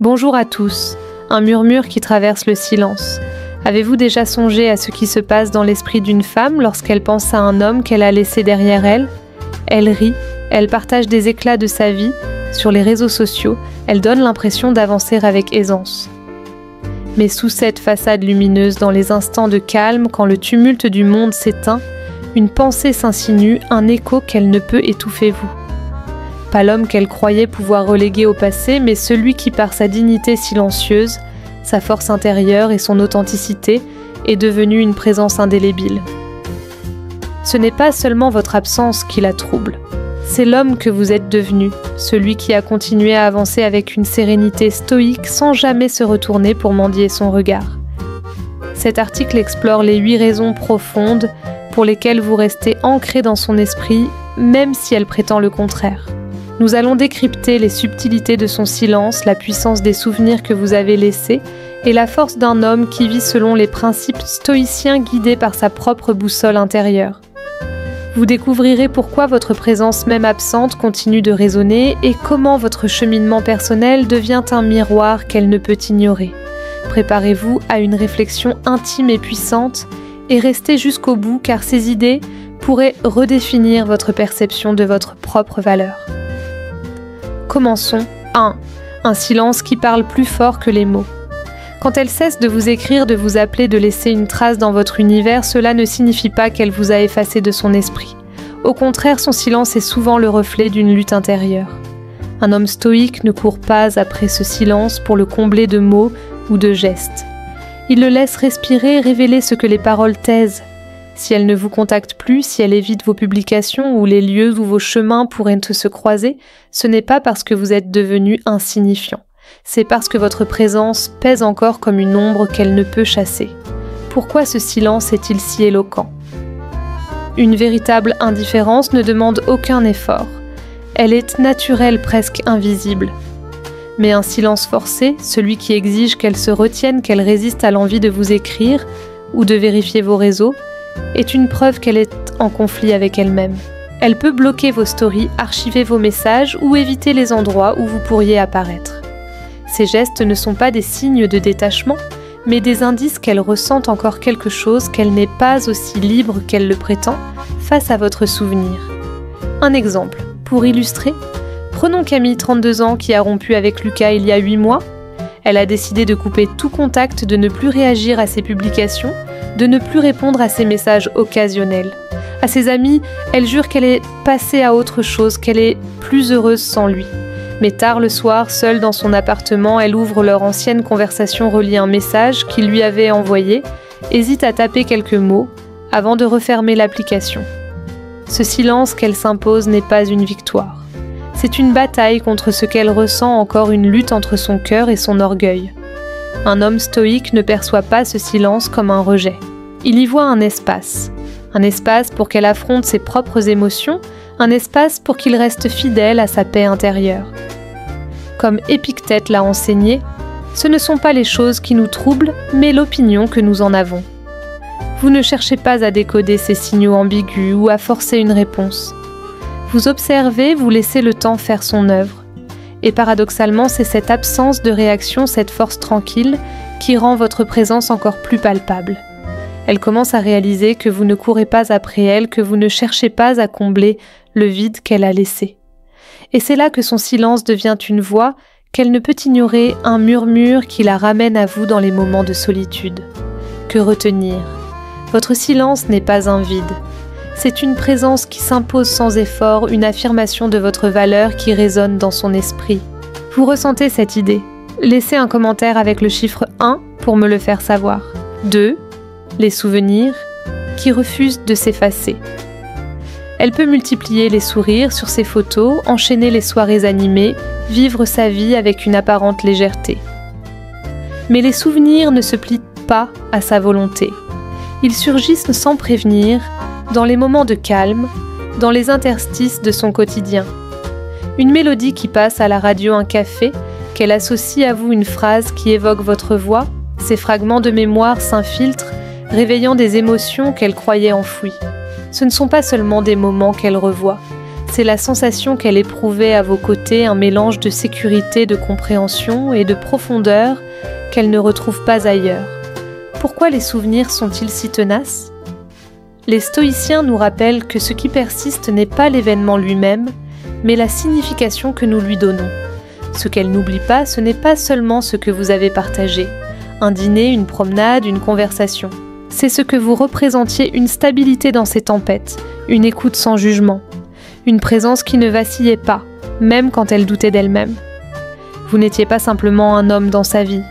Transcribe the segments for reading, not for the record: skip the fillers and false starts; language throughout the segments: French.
Bonjour à tous, un murmure qui traverse le silence. Avez-vous déjà songé à ce qui se passe dans l'esprit d'une femme lorsqu'elle pense à un homme qu'elle a laissé derrière elle? Elle rit, elle partage des éclats de sa vie. Sur les réseaux sociaux, elle donne l'impression d'avancer avec aisance. Mais sous cette façade lumineuse, dans les instants de calme, quand le tumulte du monde s'éteint, une pensée s'insinue, un écho qu'elle ne peut étouffer vous. Pas l'homme qu'elle croyait pouvoir reléguer au passé, mais celui qui, par sa dignité silencieuse, sa force intérieure et son authenticité, est devenu une présence indélébile. Ce n'est pas seulement votre absence qui la trouble, c'est l'homme que vous êtes devenu, celui qui a continué à avancer avec une sérénité stoïque sans jamais se retourner pour mendier son regard. Cet article explore les 8 raisons profondes pour lesquelles vous restez ancré dans son esprit, même si elle prétend le contraire. Nous allons décrypter les subtilités de son silence, la puissance des souvenirs que vous avez laissés et la force d'un homme qui vit selon les principes stoïciens guidés par sa propre boussole intérieure. Vous découvrirez pourquoi votre présence même absente continue de résonner et comment votre cheminement personnel devient un miroir qu'elle ne peut ignorer. Préparez-vous à une réflexion intime et puissante et restez jusqu'au bout car ces idées pourraient redéfinir votre perception de votre propre valeur. Commençons. 1. Un silence qui parle plus fort que les mots. Quand elle cesse de vous écrire, de vous appeler, de laisser une trace dans votre univers, cela ne signifie pas qu'elle vous a effacé de son esprit. Au contraire, son silence est souvent le reflet d'une lutte intérieure. Un homme stoïque ne court pas après ce silence pour le combler de mots ou de gestes. Il le laisse respirer, révéler ce que les paroles taisent. Si elle ne vous contacte plus, si elle évite vos publications ou les lieux où vos chemins pourraient se croiser, ce n'est pas parce que vous êtes devenu insignifiant. C'est parce que votre présence pèse encore comme une ombre qu'elle ne peut chasser. Pourquoi ce silence est-il si éloquent? Une véritable indifférence ne demande aucun effort. Elle est naturelle, presque invisible. Mais un silence forcé, celui qui exige qu'elle se retienne, qu'elle résiste à l'envie de vous écrire ou de vérifier vos réseaux, est une preuve qu'elle est en conflit avec elle-même. Elle peut bloquer vos stories, archiver vos messages ou éviter les endroits où vous pourriez apparaître. Ces gestes ne sont pas des signes de détachement, mais des indices qu'elle ressent encore quelque chose, qu'elle n'est pas aussi libre qu'elle le prétend face à votre souvenir. Un exemple, pour illustrer, prenons Camille, 32 ans, qui a rompu avec Lucas il y a 8 mois. Elle a décidé de couper tout contact, de ne plus réagir à ses publications, de ne plus répondre à ses messages occasionnels. À ses amis, elle jure qu'elle est passée à autre chose, qu'elle est plus heureuse sans lui. Mais tard le soir, seule dans son appartement, elle ouvre leur ancienne conversation, relit un message qu'il lui avait envoyé, hésite à taper quelques mots avant de refermer l'application. Ce silence qu'elle s'impose n'est pas une victoire. C'est une bataille contre ce qu'elle ressent, encore une lutte entre son cœur et son orgueil. Un homme stoïque ne perçoit pas ce silence comme un rejet. Il y voit un espace pour qu'elle affronte ses propres émotions, un espace pour qu'il reste fidèle à sa paix intérieure. Comme Épictète l'a enseigné, ce ne sont pas les choses qui nous troublent, mais l'opinion que nous en avons. Vous ne cherchez pas à décoder ces signaux ambigus ou à forcer une réponse. Vous observez, vous laissez le temps faire son œuvre. Et paradoxalement, c'est cette absence de réaction, cette force tranquille, qui rend votre présence encore plus palpable. Elle commence à réaliser que vous ne courez pas après elle, que vous ne cherchez pas à combler le vide qu'elle a laissé. Et c'est là que son silence devient une voix qu'elle ne peut ignorer, un murmure qui la ramène à vous dans les moments de solitude. Que retenir? Votre silence n'est pas un vide. C'est une présence qui s'impose sans effort, une affirmation de votre valeur qui résonne dans son esprit. Vous ressentez cette idée? Laissez un commentaire avec le chiffre 1 pour me le faire savoir. 2. Les souvenirs qui refusent de s'effacer. Elle peut multiplier les sourires sur ses photos, enchaîner les soirées animées, vivre sa vie avec une apparente légèreté. Mais les souvenirs ne se plient pas à sa volonté. Ils surgissent sans prévenir, dans les moments de calme, dans les interstices de son quotidien. Une mélodie qui passe à la radio, un café, qu'elle associe à vous une phrase qui évoque votre voix, ces fragments de mémoire s'infiltrent, réveillant des émotions qu'elle croyait enfouies. Ce ne sont pas seulement des moments qu'elle revoit, c'est la sensation qu'elle éprouvait à vos côtés, un mélange de sécurité, de compréhension et de profondeur qu'elle ne retrouve pas ailleurs. Pourquoi les souvenirs sont-ils si tenaces ? Les stoïciens nous rappellent que ce qui persiste n'est pas l'événement lui-même, mais la signification que nous lui donnons. Ce qu'elle n'oublie pas, ce n'est pas seulement ce que vous avez partagé, un dîner, une promenade, une conversation. C'est ce que vous représentiez, une stabilité dans ces tempêtes, une écoute sans jugement, une présence qui ne vacillait pas, même quand elle doutait d'elle-même. Vous n'étiez pas simplement un homme dans sa vie.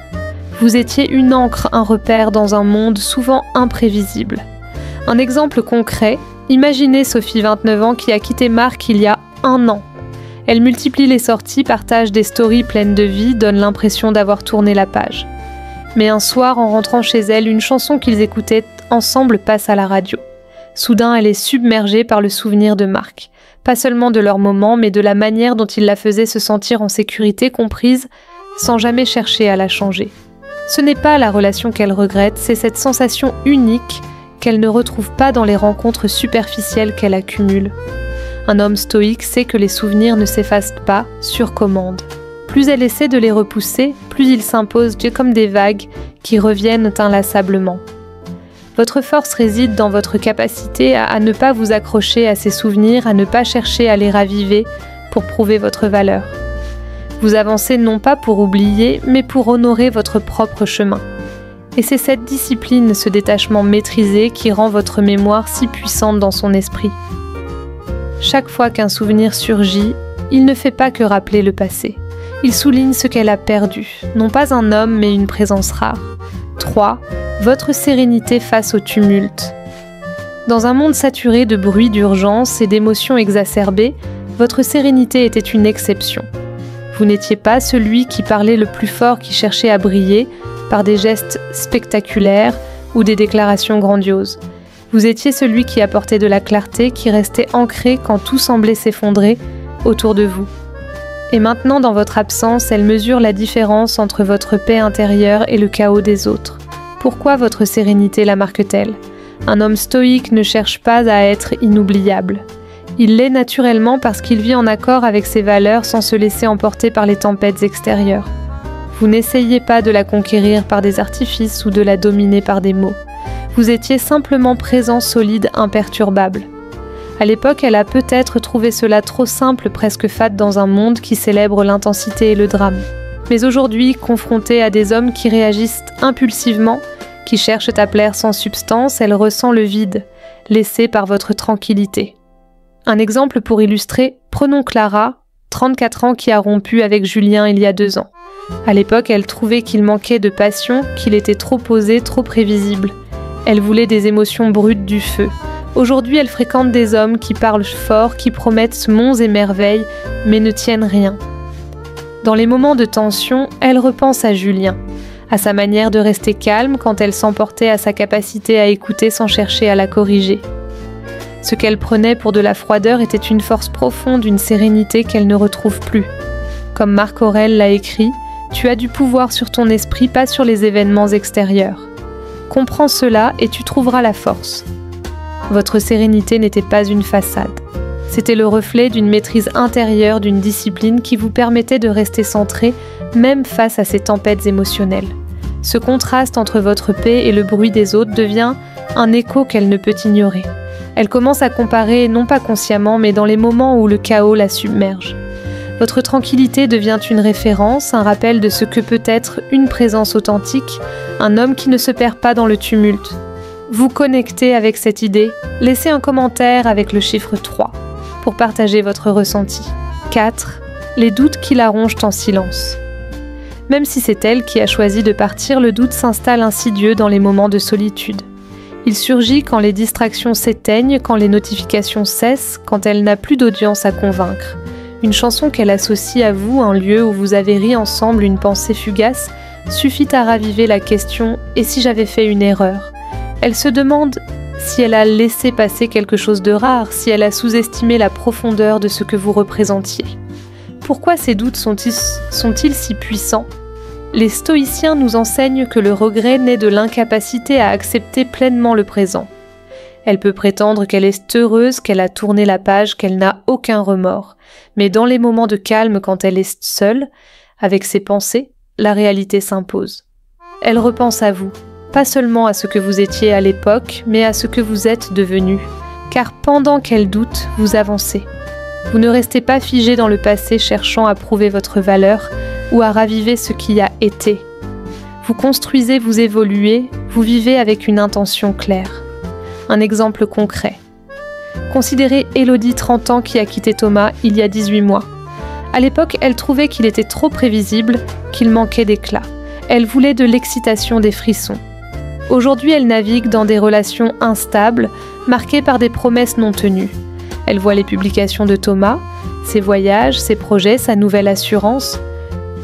Vous étiez une ancre, un repère dans un monde souvent imprévisible. Un exemple concret, imaginez Sophie, 29 ans, qui a quitté Marc il y a 1 an. Elle multiplie les sorties, partage des stories pleines de vie, donne l'impression d'avoir tourné la page. Mais un soir, en rentrant chez elle, une chanson qu'ils écoutaient ensemble passe à la radio. Soudain, elle est submergée par le souvenir de Marc. Pas seulement de leur moment, mais de la manière dont il la faisait se sentir en sécurité, comprise, sans jamais chercher à la changer. Ce n'est pas la relation qu'elle regrette, c'est cette sensation unique qu'elle ne retrouve pas dans les rencontres superficielles qu'elle accumule. Un homme stoïque sait que les souvenirs ne s'effacent pas sur commande. Plus elle essaie de les repousser, plus ils s'imposent comme des vagues qui reviennent inlassablement. Votre force réside dans votre capacité à ne pas vous accrocher à ces souvenirs, à ne pas chercher à les raviver pour prouver votre valeur. Vous avancez non pas pour oublier, mais pour honorer votre propre chemin. Et c'est cette discipline, ce détachement maîtrisé qui rend votre mémoire si puissante dans son esprit. Chaque fois qu'un souvenir surgit, il ne fait pas que rappeler le passé. Il souligne ce qu'elle a perdu, non pas un homme mais une présence rare. 3. Votre sérénité face au tumulte. Dans un monde saturé de bruit, d'urgence et d'émotions exacerbées, votre sérénité était une exception. Vous n'étiez pas celui qui parlait le plus fort, qui cherchait à briller par des gestes spectaculaires ou des déclarations grandioses. Vous étiez celui qui apportait de la clarté, qui restait ancré quand tout semblait s'effondrer autour de vous. Et maintenant, dans votre absence, elle mesure la différence entre votre paix intérieure et le chaos des autres. Pourquoi votre sérénité la marque-t-elle ? Un homme stoïque ne cherche pas à être inoubliable. Il l'est naturellement parce qu'il vit en accord avec ses valeurs sans se laisser emporter par les tempêtes extérieures. Vous n'essayez pas de la conquérir par des artifices ou de la dominer par des mots. Vous étiez simplement présent, solide, imperturbable. À l'époque, elle a peut-être trouvé cela trop simple, presque fade dans un monde qui célèbre l'intensité et le drame. Mais aujourd'hui, confrontée à des hommes qui réagissent impulsivement, qui cherchent à plaire sans substance, elle ressent le vide, laissé par votre tranquillité. Un exemple pour illustrer, prenons Clara, 34 ans, qui a rompu avec Julien il y a 2 ans. À l'époque, elle trouvait qu'il manquait de passion, qu'il était trop posé, trop prévisible. Elle voulait des émotions brutes, du feu. Aujourd'hui, elle fréquente des hommes qui parlent fort, qui promettent monts et merveilles, mais ne tiennent rien. Dans les moments de tension, elle repense à Julien, à sa manière de rester calme quand elle s'emportait, à sa capacité à écouter sans chercher à la corriger. Ce qu'elle prenait pour de la froideur était une force profonde, une sérénité qu'elle ne retrouve plus. Comme Marc Aurèle l'a écrit, « Tu as du pouvoir sur ton esprit, pas sur les événements extérieurs. Comprends cela et tu trouveras la force. » Votre sérénité n'était pas une façade. C'était le reflet d'une maîtrise intérieure, d'une discipline qui vous permettait de rester centré, même face à ces tempêtes émotionnelles. Ce contraste entre votre paix et le bruit des autres devient un écho qu'elle ne peut ignorer. Elle commence à comparer, non pas consciemment, mais dans les moments où le chaos la submerge. Votre tranquillité devient une référence, un rappel de ce que peut être une présence authentique, un homme qui ne se perd pas dans le tumulte. Vous connectez avec cette idée, laissez un commentaire avec le chiffre 3 pour partager votre ressenti. 4. Les doutes qui la rongent en silence. Même si c'est elle qui a choisi de partir, le doute s'installe insidieux dans les moments de solitude. Il surgit quand les distractions s'éteignent, quand les notifications cessent, quand elle n'a plus d'audience à convaincre. Une chanson qu'elle associe à vous, un lieu où vous avez ri ensemble, une pensée fugace, suffit à raviver la question « Et si j'avais fait une erreur ?» Elle se demande si elle a laissé passer quelque chose de rare, si elle a sous-estimé la profondeur de ce que vous représentiez. Pourquoi ces doutes sont-ils si puissants ? Les stoïciens nous enseignent que le regret naît de l'incapacité à accepter pleinement le présent. Elle peut prétendre qu'elle est heureuse, qu'elle a tourné la page, qu'elle n'a aucun remords. Mais dans les moments de calme, quand elle est seule, avec ses pensées, la réalité s'impose. Elle repense à vous, pas seulement à ce que vous étiez à l'époque, mais à ce que vous êtes devenu. Car pendant qu'elle doute, vous avancez. Vous ne restez pas figé dans le passé cherchant à prouver votre valeur ou à raviver ce qui a été. Vous construisez, vous évoluez, vous vivez avec une intention claire. Un exemple concret. Considérez Élodie, 30 ans, qui a quitté Thomas il y a 18 mois. À l'époque, elle trouvait qu'il était trop prévisible, qu'il manquait d'éclat. Elle voulait de l'excitation, des frissons. Aujourd'hui, elle navigue dans des relations instables, marquées par des promesses non tenues. Elle voit les publications de Thomas, ses voyages, ses projets, sa nouvelle assurance.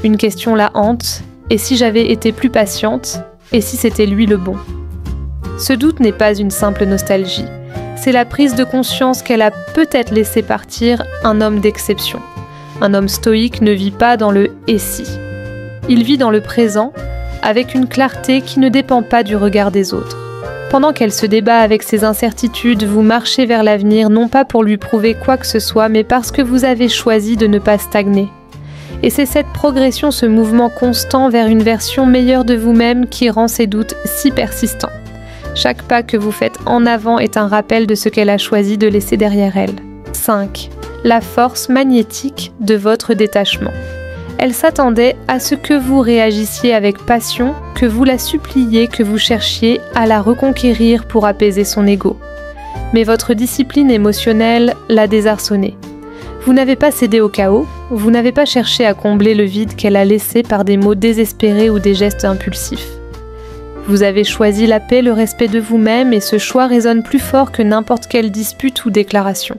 Une question la hante. Et si j'avais été plus patiente? Et si c'était lui le bon? Ce doute n'est pas une simple nostalgie. C'est la prise de conscience qu'elle a peut-être laissé partir un homme d'exception. Un homme stoïque ne vit pas dans le « et si ». Il vit dans le présent, avec une clarté qui ne dépend pas du regard des autres. Pendant qu'elle se débat avec ses incertitudes, vous marchez vers l'avenir non pas pour lui prouver quoi que ce soit, mais parce que vous avez choisi de ne pas stagner. Et c'est cette progression, ce mouvement constant vers une version meilleure de vous-même qui rend ces doutes si persistants. Chaque pas que vous faites en avant est un rappel de ce qu'elle a choisi de laisser derrière elle. 5. La force magnétique de votre détachement. Elle s'attendait à ce que vous réagissiez avec passion, que vous la suppliiez, que vous cherchiez à la reconquérir pour apaiser son ego. Mais votre discipline émotionnelle l'a désarçonnée. Vous n'avez pas cédé au chaos, vous n'avez pas cherché à combler le vide qu'elle a laissé par des mots désespérés ou des gestes impulsifs. Vous avez choisi la paix, le respect de vous-même, et ce choix résonne plus fort que n'importe quelle dispute ou déclaration.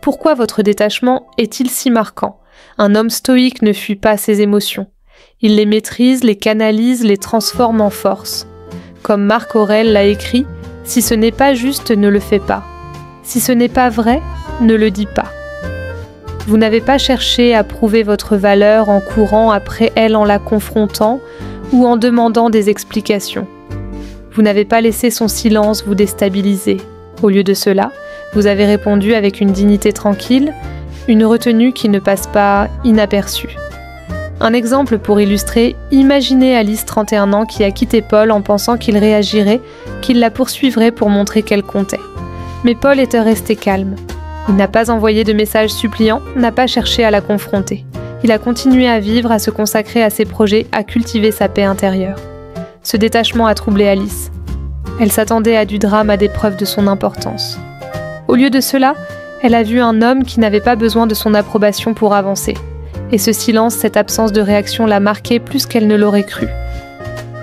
Pourquoi votre détachement est-il si marquant? Un homme stoïque ne fuit pas ses émotions. Il les maîtrise, les canalise, les transforme en force. Comme Marc Aurèle l'a écrit, « Si ce n'est pas juste, ne le fais pas. Si ce n'est pas vrai, ne le dis pas. » Vous n'avez pas cherché à prouver votre valeur en courant après elle en la confrontant ou en demandant des explications. Vous n'avez pas laissé son silence vous déstabiliser. Au lieu de cela, vous avez répondu avec une dignité tranquille, une retenue qui ne passe pas inaperçue. Un exemple pour illustrer, imaginez Alice, 31 ans, qui a quitté Paul en pensant qu'il réagirait, qu'il la poursuivrait pour montrer qu'elle comptait. Mais Paul était resté calme. Il n'a pas envoyé de message suppliant, n'a pas cherché à la confronter. Il a continué à vivre, à se consacrer à ses projets, à cultiver sa paix intérieure. Ce détachement a troublé Alice. Elle s'attendait à du drame, à des preuves de son importance. Au lieu de cela, elle a vu un homme qui n'avait pas besoin de son approbation pour avancer. Et ce silence, cette absence de réaction l'a marquée plus qu'elle ne l'aurait cru.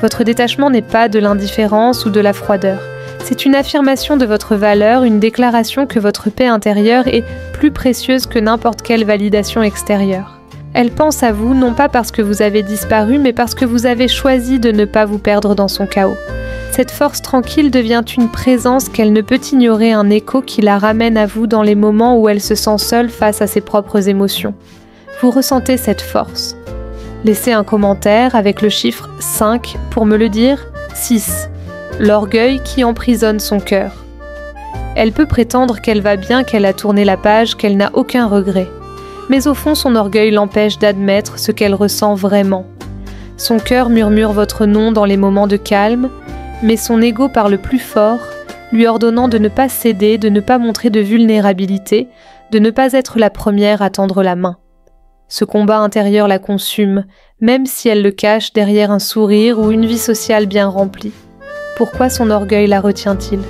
Votre détachement n'est pas de l'indifférence ou de la froideur. C'est une affirmation de votre valeur, une déclaration que votre paix intérieure est plus précieuse que n'importe quelle validation extérieure. Elle pense à vous non pas parce que vous avez disparu, mais parce que vous avez choisi de ne pas vous perdre dans son chaos. Cette force tranquille devient une présence qu'elle ne peut ignorer, un écho qui la ramène à vous dans les moments où elle se sent seule face à ses propres émotions. Vous ressentez cette force. Laissez un commentaire avec le chiffre 5 pour me le dire. 6. L'orgueil qui emprisonne son cœur. Elle peut prétendre qu'elle va bien, qu'elle a tourné la page, qu'elle n'a aucun regret. Mais au fond, son orgueil l'empêche d'admettre ce qu'elle ressent vraiment. Son cœur murmure votre nom dans les moments de calme, mais son ego parle plus fort, lui ordonnant de ne pas céder, de ne pas montrer de vulnérabilité, de ne pas être la première à tendre la main. Ce combat intérieur la consume, même si elle le cache derrière un sourire ou une vie sociale bien remplie. Pourquoi son orgueil la retient-il?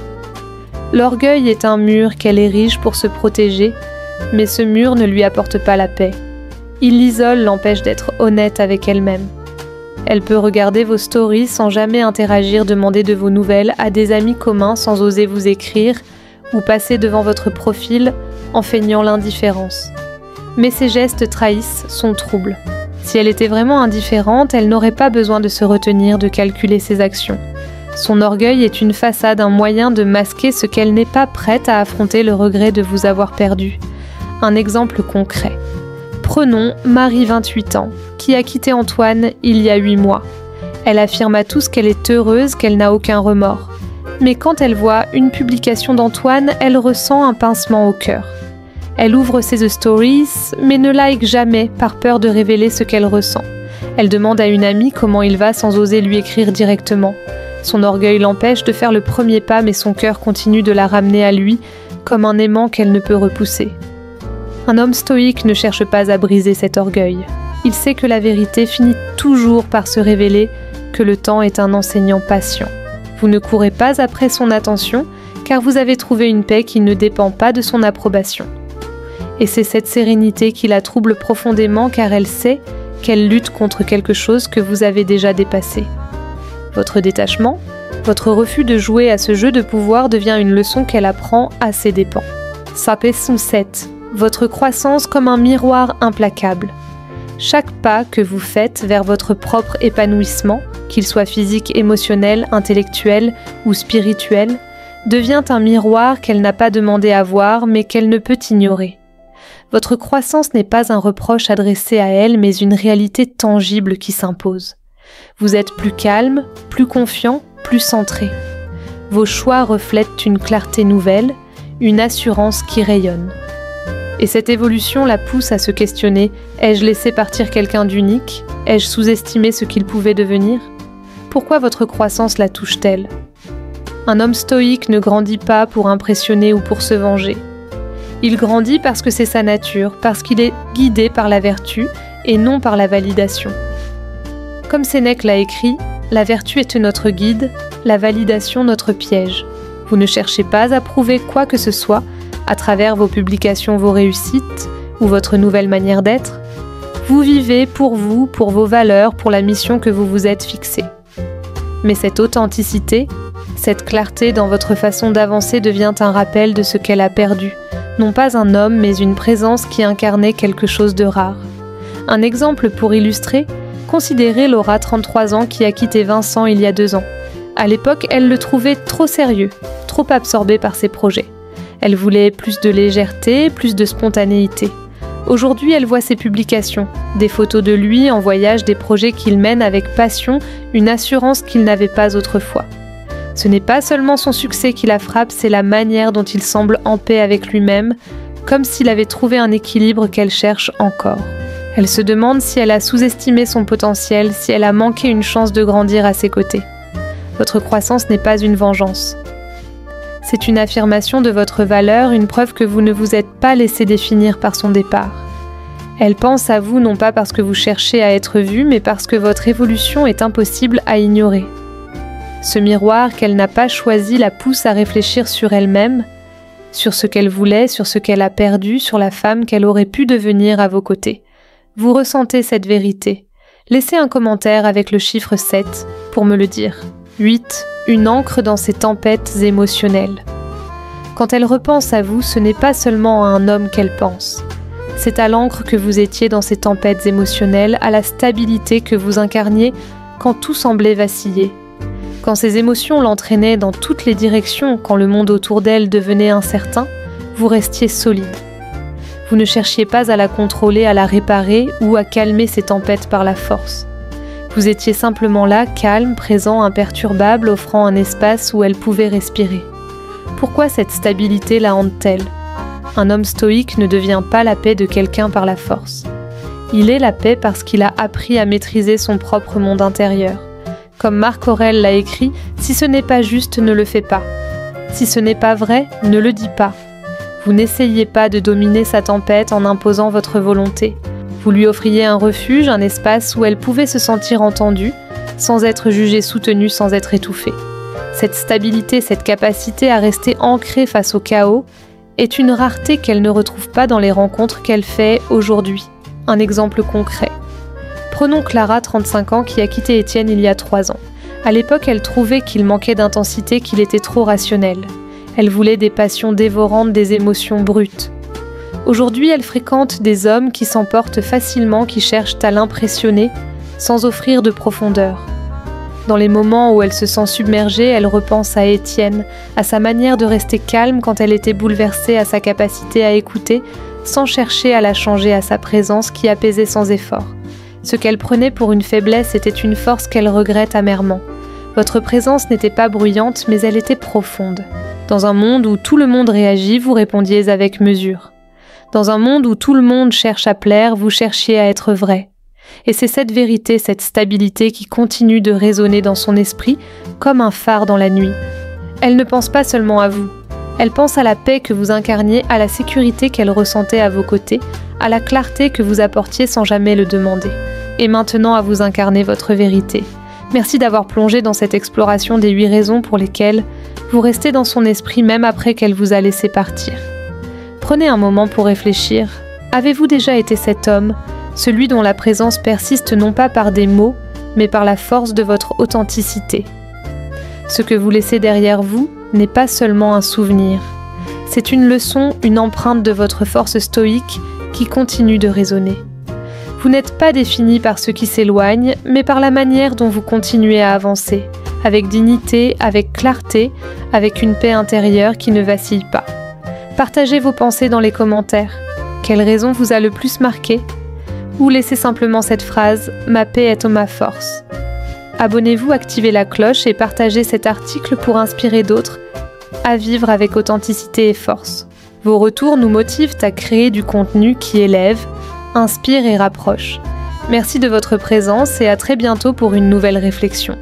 L'orgueil est un mur qu'elle érige pour se protéger, mais ce mur ne lui apporte pas la paix. Il l'isole, l'empêche d'être honnête avec elle-même. Elle peut regarder vos stories sans jamais interagir, demander de vos nouvelles à des amis communs sans oser vous écrire, ou passer devant votre profil en feignant l'indifférence. Mais ces gestes trahissent son trouble. Si elle était vraiment indifférente, elle n'aurait pas besoin de se retenir, de calculer ses actions. Son orgueil est une façade, un moyen de masquer ce qu'elle n'est pas prête à affronter, le regret de vous avoir perdu. Un exemple concret. Prenons Marie, 28 ans, qui a quitté Antoine il y a 8 mois. Elle affirme à tous qu'elle est heureuse, qu'elle n'a aucun remords. mais quand elle voit une publication d'Antoine, elle ressent un pincement au cœur. Elle ouvre ses stories, mais ne like jamais par peur de révéler ce qu'elle ressent. Elle demande à une amie comment il va sans oser lui écrire directement. Son orgueil l'empêche de faire le premier pas, mais son cœur continue de la ramener à lui, comme un aimant qu'elle ne peut repousser. Un homme stoïque ne cherche pas à briser cet orgueil. Il sait que la vérité finit toujours par se révéler, que le temps est un enseignant patient. Vous ne courez pas après son attention, car vous avez trouvé une paix qui ne dépend pas de son approbation. Et c'est cette sérénité qui la trouble profondément, car elle sait qu'elle lutte contre quelque chose que vous avez déjà dépassé. Votre détachement, votre refus de jouer à ce jeu de pouvoir devient une leçon qu'elle apprend à ses dépens. Sapez son 7, votre croissance comme un miroir implacable. Chaque pas que vous faites vers votre propre épanouissement, qu'il soit physique, émotionnel, intellectuel ou spirituel, devient un miroir qu'elle n'a pas demandé à voir mais qu'elle ne peut ignorer. Votre croissance n'est pas un reproche adressé à elle, mais une réalité tangible qui s'impose. Vous êtes plus calme, plus confiant, plus centré. Vos choix reflètent une clarté nouvelle, une assurance qui rayonne. Et cette évolution la pousse à se questionner: ai-je laissé partir quelqu'un d'unique? Ai-je sous-estimé ce qu'il pouvait devenir? Pourquoi votre croissance la touche-t-elle? Un homme stoïque ne grandit pas pour impressionner ou pour se venger. Il grandit parce que c'est sa nature, parce qu'il est guidé par la vertu et non par la validation. Comme Sénèque l'a écrit, la vertu est notre guide, la validation notre piège. Vous ne cherchez pas à prouver quoi que ce soit à travers vos publications, vos réussites ou votre nouvelle manière d'être. Vous vivez pour vous, pour vos valeurs, pour la mission que vous vous êtes fixée. Mais cette authenticité, cette clarté dans votre façon d'avancer devient un rappel de ce qu'elle a perdu. Non pas un homme, mais une présence qui incarnait quelque chose de rare. Un exemple pour illustrer, considérez Laura, 33 ans, qui a quitté Vincent il y a 2 ans. À l'époque, elle le trouvait trop sérieux, trop absorbé par ses projets. Elle voulait plus de légèreté, plus de spontanéité. Aujourd'hui, elle voit ses publications, des photos de lui en voyage, des projets qu'il mène avec passion, une assurance qu'il n'avait pas autrefois. Ce n'est pas seulement son succès qui la frappe, c'est la manière dont il semble en paix avec lui-même, comme s'il avait trouvé un équilibre qu'elle cherche encore. Elle se demande si elle a sous-estimé son potentiel, si elle a manqué une chance de grandir à ses côtés. Votre croissance n'est pas une vengeance. C'est une affirmation de votre valeur, une preuve que vous ne vous êtes pas laissé définir par son départ. Elle pense à vous non pas parce que vous cherchez à être vu, mais parce que votre évolution est impossible à ignorer. Ce miroir qu'elle n'a pas choisi la pousse à réfléchir sur elle-même, sur ce qu'elle voulait, sur ce qu'elle a perdu, sur la femme qu'elle aurait pu devenir à vos côtés. Vous ressentez cette vérité. Laissez un commentaire avec le chiffre 7 pour me le dire. 8. Une encre dans ses tempêtes émotionnelles. Quand elle repense à vous, ce n'est pas seulement à un homme qu'elle pense. C'est à l'encre que vous étiez dans ces tempêtes émotionnelles, à la stabilité que vous incarniez quand tout semblait vaciller. Quand ces émotions l'entraînaient dans toutes les directions, quand le monde autour d'elle devenait incertain, vous restiez solide. Vous ne cherchiez pas à la contrôler, à la réparer ou à calmer ces tempêtes par la force. Vous étiez simplement là, calme, présent, imperturbable, offrant un espace où elle pouvait respirer. Pourquoi cette stabilité la hante-t-elle? Un homme stoïque ne devient pas la paix de quelqu'un par la force. Il est la paix parce qu'il a appris à maîtriser son propre monde intérieur. Comme Marc Aurèle l'a écrit, si ce n'est pas juste, ne le fais pas. Si ce n'est pas vrai, ne le dis pas. Vous n'essayez pas de dominer sa tempête en imposant votre volonté. Vous lui offriez un refuge, un espace où elle pouvait se sentir entendue, sans être jugée, soutenue, sans être étouffée. Cette stabilité, cette capacité à rester ancrée face au chaos, est une rareté qu'elle ne retrouve pas dans les rencontres qu'elle fait aujourd'hui. Un exemple concret. Prenons Clara, 35 ans, qui a quitté Étienne il y a 3 ans. À l'époque, elle trouvait qu'il manquait d'intensité, qu'il était trop rationnel. Elle voulait des passions dévorantes, des émotions brutes. Aujourd'hui, elle fréquente des hommes qui s'emportent facilement, qui cherchent à l'impressionner, sans offrir de profondeur. Dans les moments où elle se sent submergée, elle repense à Étienne, à sa manière de rester calme quand elle était bouleversée, à sa capacité à écouter, sans chercher à la changer, à sa présence qui apaisait sans effort. Ce qu'elle prenait pour une faiblesse était une force qu'elle regrette amèrement. Votre présence n'était pas bruyante, mais elle était profonde. Dans un monde où tout le monde réagit, vous répondiez avec mesure. Dans un monde où tout le monde cherche à plaire, vous cherchiez à être vrai. Et c'est cette vérité, cette stabilité qui continue de résonner dans son esprit comme un phare dans la nuit. Elle ne pense pas seulement à vous. Elle pense à la paix que vous incarniez, à la sécurité qu'elle ressentait à vos côtés, à la clarté que vous apportiez sans jamais le demander. Et maintenant à vous incarner votre vérité. Merci d'avoir plongé dans cette exploration des 8 raisons pour lesquelles vous restez dans son esprit même après qu'elle vous a laissé partir. Prenez un moment pour réfléchir. Avez-vous déjà été cet homme, celui dont la présence persiste non pas par des mots, mais par la force de votre authenticité? Ce que vous laissez derrière vous n'est pas seulement un souvenir. C'est une leçon, une empreinte de votre force stoïque qui continue de résonner. Vous n'êtes pas défini par ceux qui s'éloignent, mais par la manière dont vous continuez à avancer, avec dignité, avec clarté, avec une paix intérieure qui ne vacille pas. Partagez vos pensées dans les commentaires. Quelle raison vous a le plus marqué? Ou laissez simplement cette phrase « Ma paix est ma force ». Abonnez-vous, activez la cloche et partagez cet article pour inspirer d'autres à vivre avec authenticité et force. Vos retours nous motivent à créer du contenu qui élève, inspire et rapproche. Merci de votre présence et à très bientôt pour une nouvelle réflexion.